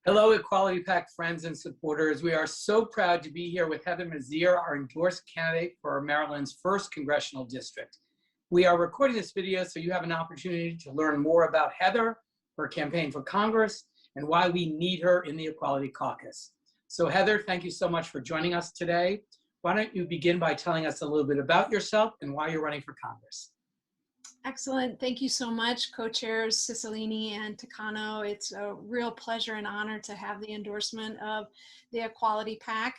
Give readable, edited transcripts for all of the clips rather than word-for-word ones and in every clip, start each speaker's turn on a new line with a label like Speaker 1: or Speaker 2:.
Speaker 1: Hello, Equality Pack friends and supporters. We are so proud to be here with Heather Mizeur, our endorsed candidate for Maryland's 1st Congressional District. We are recording this video so you have an opportunity to learn more about Heather, her campaign for Congress, and why we need her in the Equality Caucus. So Heather, thank you so much for joining us today. Why don't you begin by telling us a little bit about yourself and why you're running for Congress?
Speaker 2: Excellent. Thank you so much, co-chairs Cicilline and Takano. It's a real pleasure and honor to have the endorsement of the Equality Pack.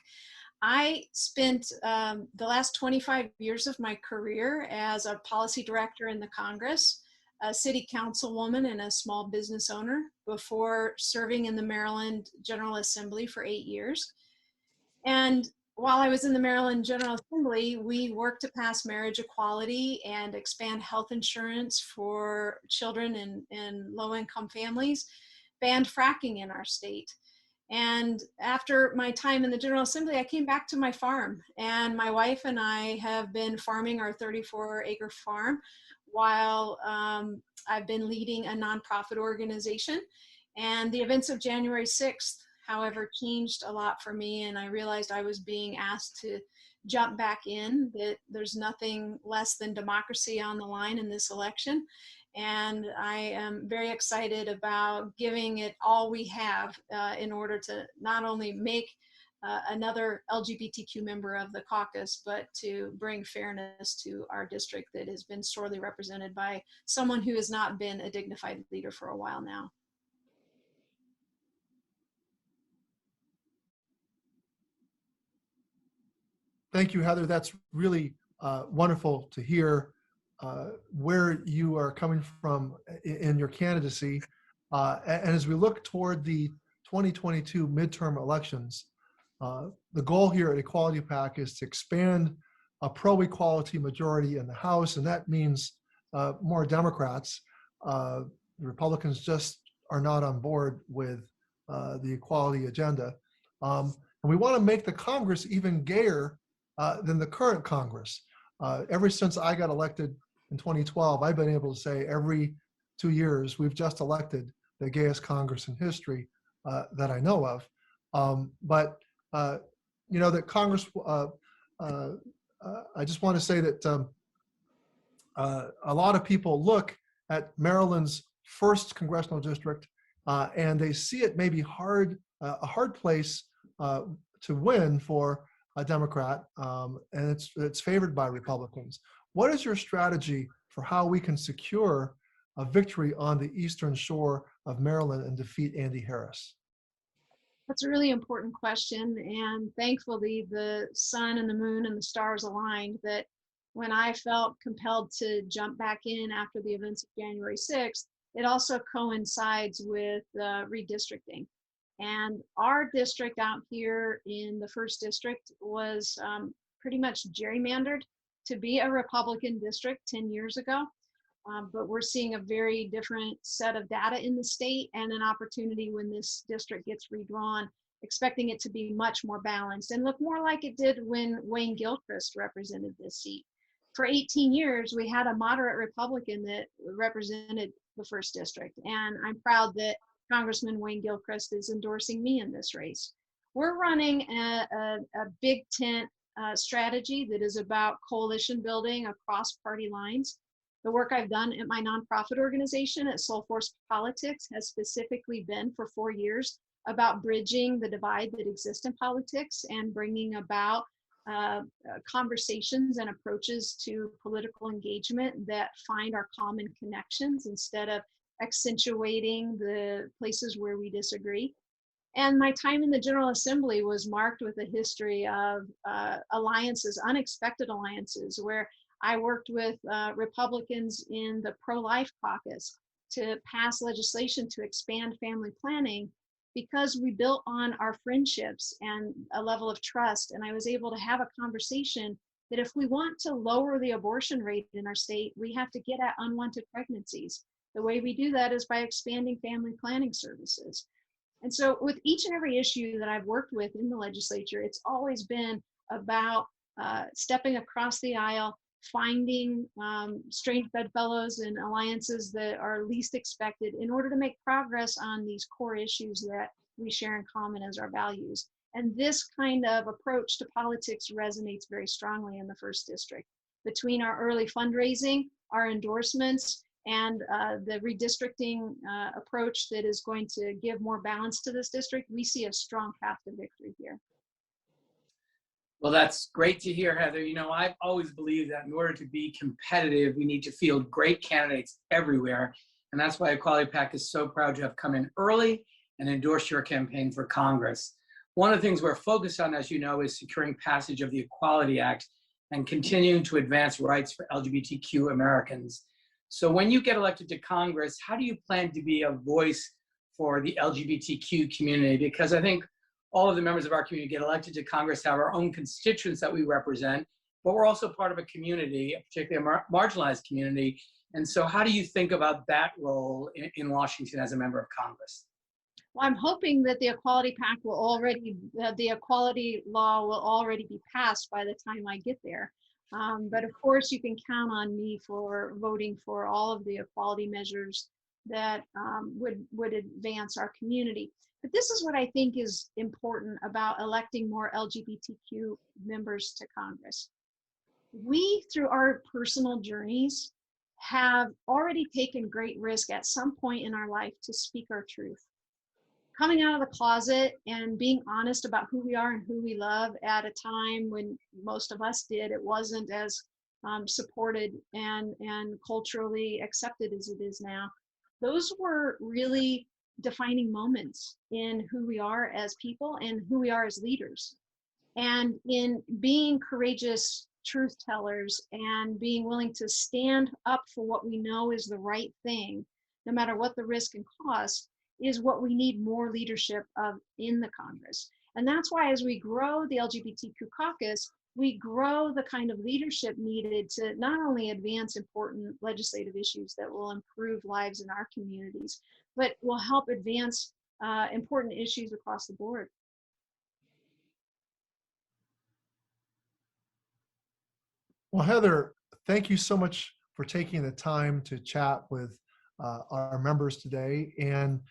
Speaker 2: I spent the last 25 years of my career as a policy director in the Congress, a city councilwoman, and a small business owner before serving in the Maryland General Assembly for 8 years. And while I was in the Maryland General Assembly, we worked to pass marriage equality and expand health insurance for children in low-income families, banned fracking in our state. And after my time in the General Assembly, I came back to my farm, and my wife and I have been farming our 34-acre farm while I've been leading a nonprofit organization. And the events of January 6th, however, changed a lot for me, and I realized I was being asked to jump back in, that there's nothing less than democracy on the line in this election. And I am very excited about giving it all we have in order to not only make another LGBTQ member of the caucus, but to bring fairness to our district that has been sorely represented by someone who has not been a dignified leader for a while now.
Speaker 3: Thank you, Heather. That's really wonderful to hear where you are coming from in your candidacy. And as we look toward the 2022 midterm elections, the goal here at Equality Pack is to expand a pro-equality majority in the House, and that means more Democrats. The Republicans just are not on board with the equality agenda. And we want to make the Congress even gayer than the current Congress. Ever since I got elected in 2012, I've been able to say every 2 years we've just elected the gayest Congress in history that I know of. But you know that Congress, I just want to say that a lot of people look at Maryland's 1st congressional district and they see it maybe a hard place to win for a Democrat, and it's favored by Republicans. What is your strategy for how we can secure a victory on the eastern shore of Maryland and defeat Andy Harris?
Speaker 2: That's a really important question, and thankfully the sun and the moon and the stars aligned that when I felt compelled to jump back in after the events of January 6th, it also coincides with redistricting. And our district out here in the 1st district was pretty much gerrymandered to be a Republican district 10 years ago. But we're seeing a very different set of data in the state and an opportunity when this district gets redrawn, expecting it to be much more balanced and look more like it did when Wayne Gilchrist represented this seat. For 18 years, we had a moderate Republican that represented the 1st district. And I'm proud that Congressman Wayne Gilchrist is endorsing me in this race. We're running a big tent strategy that is about coalition building across party lines. The work I've done at my nonprofit organization at Soul Force Politics has specifically been for 4 years about bridging the divide that exists in politics and bringing about conversations and approaches to political engagement that find our common connections instead of accentuating the places where we disagree. And my time in the General Assembly was marked with a history of alliances, unexpected alliances, where I worked with Republicans in the pro-life caucus to pass legislation to expand family planning because we built on our friendships and a level of trust. And I was able to have a conversation that if we want to lower the abortion rate in our state, we have to get at unwanted pregnancies. The way we do that is by expanding family planning services. And so with each and every issue that I've worked with in the legislature, it's always been about stepping across the aisle, finding strange bedfellows and alliances that are least expected in order to make progress on these core issues that we share in common as our values. And this kind of approach to politics resonates very strongly in the 1st District. Between our early fundraising, our endorsements, and the redistricting approach that is going to give more balance to this district, we see a strong path to victory here.
Speaker 1: Well, that's great to hear, Heather. You know, I've always believed that in order to be competitive, we need to field great candidates everywhere. And that's why Equality PAC is so proud to have come in early and endorsed your campaign for Congress. One of the things we're focused on, as you know, is securing passage of the Equality Act and continuing to advance rights for LGBTQ Americans. So when you get elected to Congress, how do you plan to be a voice for the LGBTQ community? Because I think all of the members of our community get elected to Congress, have our own constituents that we represent, but we're also part of a community, particularly a marginalized community. And so how do you think about that role in Washington as a member of Congress?
Speaker 2: Well, I'm hoping that the Equality PAC will already, the equality law will already be passed by the time I get there. But of course, you can count on me for voting for all of the equality measures that would advance our community. But this is what I think is important about electing more LGBTQ members to Congress. We, through our personal journeys, have already taken great risk at some point in our life to speak our truth. Coming out of the closet and being honest about who we are and who we love at a time when most of us did, it wasn't as supported and culturally accepted as it is now. Those were really defining moments in who we are as people and who we are as leaders. And in being courageous truth tellers and being willing to stand up for what we know is the right thing, no matter what the risk and cost, is what we need more leadership of in the Congress. And that's why as we grow the LGBTQ caucus, we grow the kind of leadership needed to not only advance important legislative issues that will improve lives in our communities, but will help advance important issues across the board.
Speaker 3: Well, Heather, thank you so much for taking the time to chat with our members today and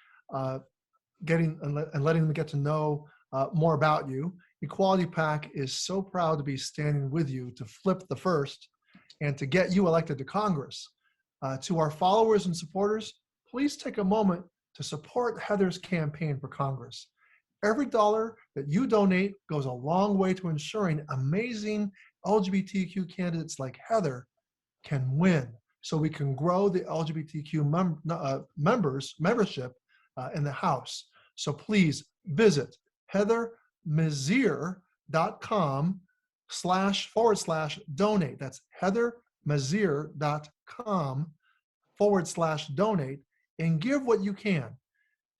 Speaker 3: letting them get to know more about you. Equality PAC is so proud to be standing with you to flip the first and to get you elected to Congress. To our followers and supporters, please take a moment to support Heather's campaign for Congress. Every dollar that you donate goes a long way to ensuring amazing LGBTQ candidates like Heather can win, so we can grow the LGBTQ membership in the House. So please visit heathermizeur.com/donate. That's heathermizeur.com/donate and give what you can.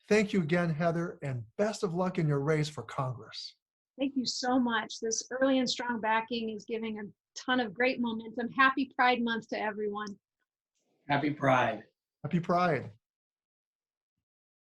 Speaker 3: Thank you again, Heather, and best of luck in your race for Congress.
Speaker 2: Thank you so much. This early and strong backing is giving a ton of great momentum. Happy Pride Month to everyone.
Speaker 1: Happy Pride.
Speaker 3: Happy Pride.